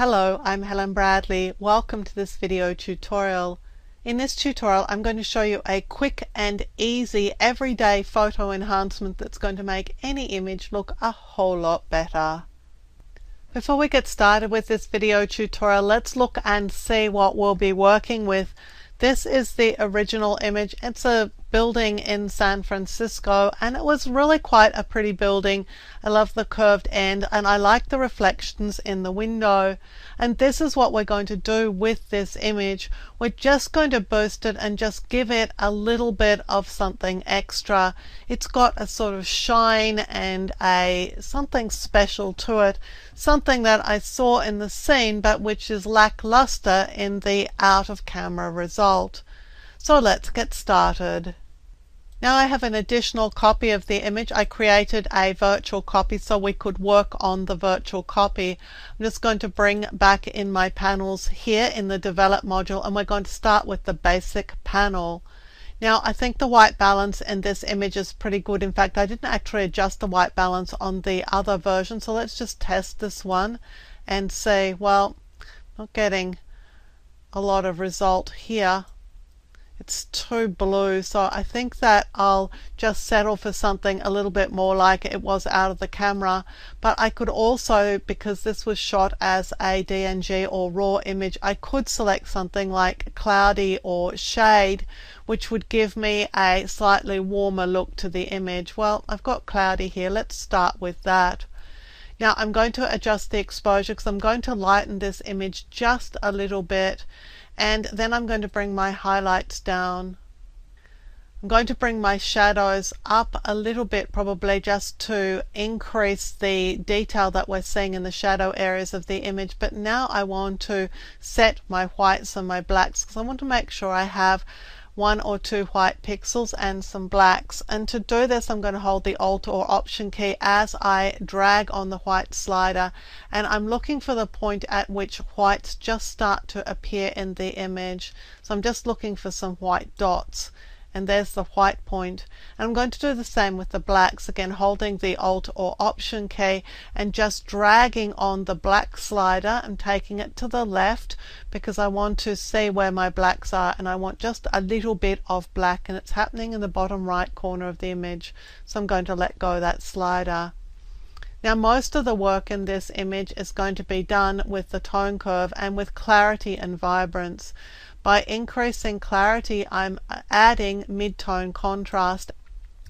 Hello, I'm Helen Bradley. Welcome to this video tutorial. In this tutorial, I'm going to show you a quick and easy everyday photo enhancement that's going to make any image look a whole lot better. Before we get started with this video tutorial, let's look and see what we'll be working with. This is the original image. It's a building in San Francisco, and it was really quite a pretty building. I love the curved end, and I like the reflections in the window. And this is what we're going to do with this image. We're just going to boost it and just give it a little bit of something extra. It's got a sort of shine and something special to it, something that I saw in the scene but which is lackluster in the out of camera result. So let's get started. Now I have an additional copy of the image. I created a virtual copy so we could work on the virtual copy. I'm just going to bring back in my panels here in the Develop module, and we're going to start with the basic panel. Now I think the white balance in this image is pretty good. In fact, I didn't actually adjust the white balance on the other version, so let's just test this one and say, well, not getting a lot of result here. It's too blue, so I think that I'll just settle for something a little bit more like it was out of the camera. But I could also, because this was shot as a DNG or raw image, I could select something like cloudy or shade, which would give me a slightly warmer look to the image. Well, I've got cloudy here. Let's start with that. Now I'm going to adjust the exposure because I'm going to lighten this image just a little bit. And then I'm going to bring my highlights down. I'm going to bring my shadows up a little bit, probably just to increase the detail that we're seeing in the shadow areas of the image. But now I want to set my whites and my blacks because I want to make sure I have 1 or 2 white pixels and some blacks. And to do this, I'm going to hold the Alt or Option key as I drag on the white slider, and I'm looking for the point at which whites just start to appear in the image. So I'm just looking for some white dots, and there's the white point. And I'm going to do the same with the blacks, again holding the Alt or Option key and just dragging on the black slider and taking it to the left because I want to see where my blacks are, and I want just a little bit of black, and it's happening in the bottom right corner of the image. So I'm going to let go of that slider. Now most of the work in this image is going to be done with the tone curve and with clarity and vibrance. By increasing clarity, I'm adding mid-tone contrast.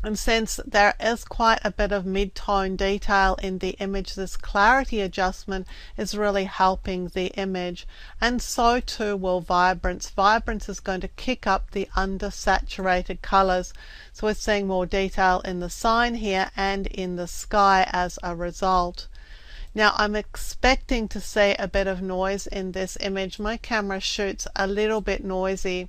And since there is quite a bit of mid-tone detail in the image, this clarity adjustment is really helping the image. And so too will vibrance. Vibrance is going to kick up the undersaturated colors. So we're seeing more detail in the sign here and in the sky as a result. Now I'm expecting to see a bit of noise in this image. My camera shoots a little bit noisy.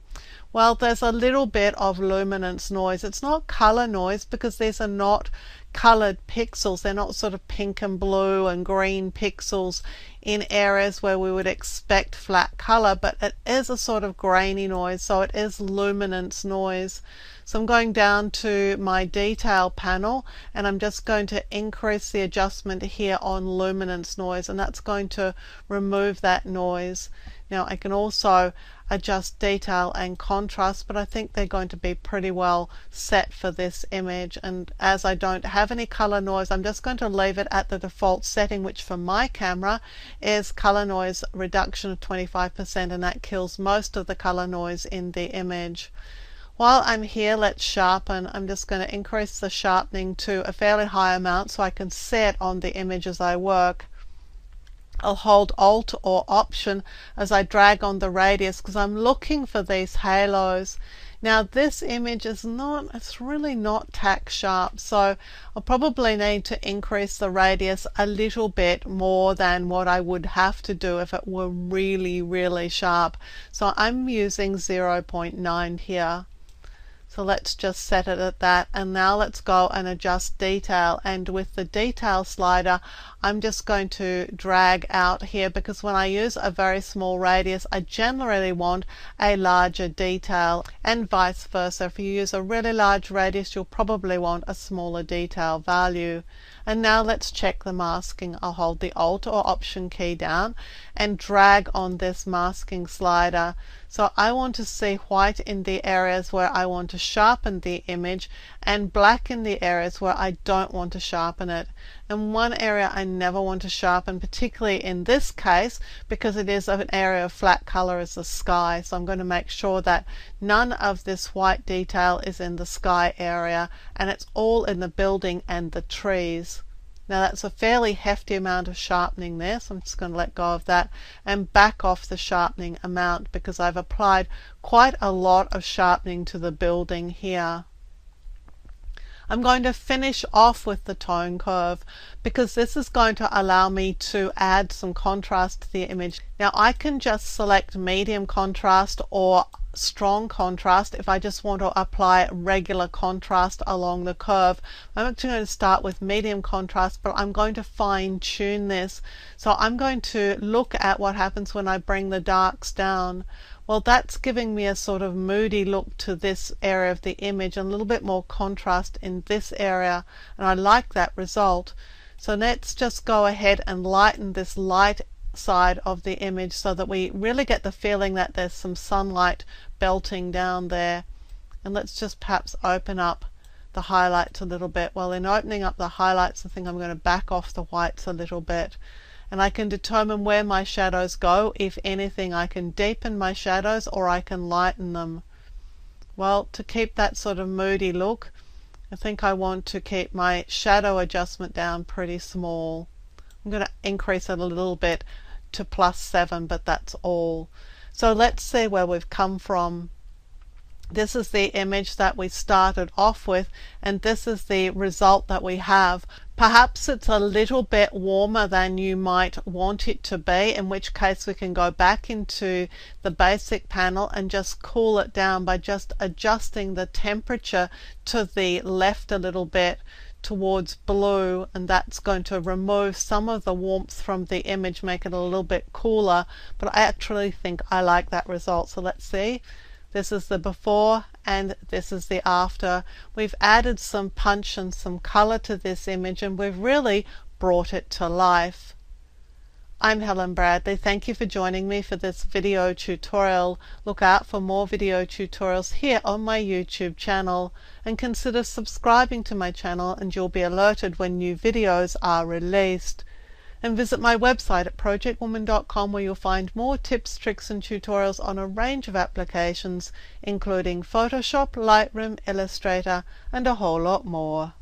Well, there's a little bit of luminance noise. It's not color noise because these are not colored pixels. They're not sort of pink and blue and green pixels in areas where we would expect flat color, but it is a sort of grainy noise, so it is luminance noise. So I'm going down to my detail panel, and I'm just going to increase the adjustment here on luminance noise, and that's going to remove that noise. Now I can also adjust detail and contrast, but I think they're going to be pretty well set for this image. And as I don't have any color noise, I'm just going to leave it at the default setting, which for my camera is color noise reduction of 25%, and that kills most of the color noise in the image. While I'm here, let's sharpen. I'm just going to increase the sharpening to a fairly high amount so I can see it on the image as I work. I'll hold Alt or Option as I drag on the radius because I'm looking for these halos. Now this image is it's really not tack sharp, so I'll probably need to increase the radius a little bit more than what I would have to do if it were really, really sharp. So I'm using 0.9 here. So let's just set it at that, and now let's go and adjust detail. And with the detail slider, I'm just going to drag out here, because when I use a very small radius, I generally want a larger detail, and vice versa. If you use a really large radius, you'll probably want a smaller detail value. And now let's check the masking. I'll hold the Alt or Option key down and drag on this masking slider. So I want to see white in the areas where I want to sharpen the image, and black in the areas where I don't want to sharpen it. And one area I never want to sharpen, particularly in this case, because it is an area of flat color, is the sky. So I'm going to make sure that none of this white detail is in the sky area, and it's all in the building and the trees. Now that's a fairly hefty amount of sharpening there, so I'm just going to let go of that and back off the sharpening amount, because I've applied quite a lot of sharpening to the building here. I'm going to finish off with the tone curve, because this is going to allow me to add some contrast to the image. Now I can just select medium contrast or strong contrast if I just want to apply regular contrast along the curve. I'm actually going to start with medium contrast, but I'm going to fine tune this. So I'm going to look at what happens when I bring the darks down. Well, that's giving me a sort of moody look to this area of the image, and a little bit more contrast in this area, and I like that result. So let's just go ahead and lighten this light side of the image so that we really get the feeling that there's some sunlight belting down there. And let's just perhaps open up the highlights a little bit. Well, in opening up the highlights, I think I'm going to back off the whites a little bit, and I can determine where my shadows go. If anything, I can deepen my shadows or I can lighten them. Well, to keep that sort of moody look, I think I want to keep my shadow adjustment down pretty small. I'm going to increase it a little bit to +7, but that's all. So let's see where we've come from. This is the image that we started off with, and this is the result that we have. Perhaps it's a little bit warmer than you might want it to be, in which case we can go back into the basic panel and just cool it down by just adjusting the temperature to the left a little bit towards blue, and that's going to remove some of the warmth from the image, make it a little bit cooler. But I actually think I like that result. So let's see. This is the before and this is the after. We've added some punch and some color to this image, and we've really brought it to life. I'm Helen Bradley. Thank you for joining me for this video tutorial. Look out for more video tutorials here on my YouTube channel, and consider subscribing to my channel, and you'll be alerted when new videos are released. And visit my website at projectwoman.com, where you'll find more tips, tricks and tutorials on a range of applications, including Photoshop, Lightroom, Illustrator and a whole lot more.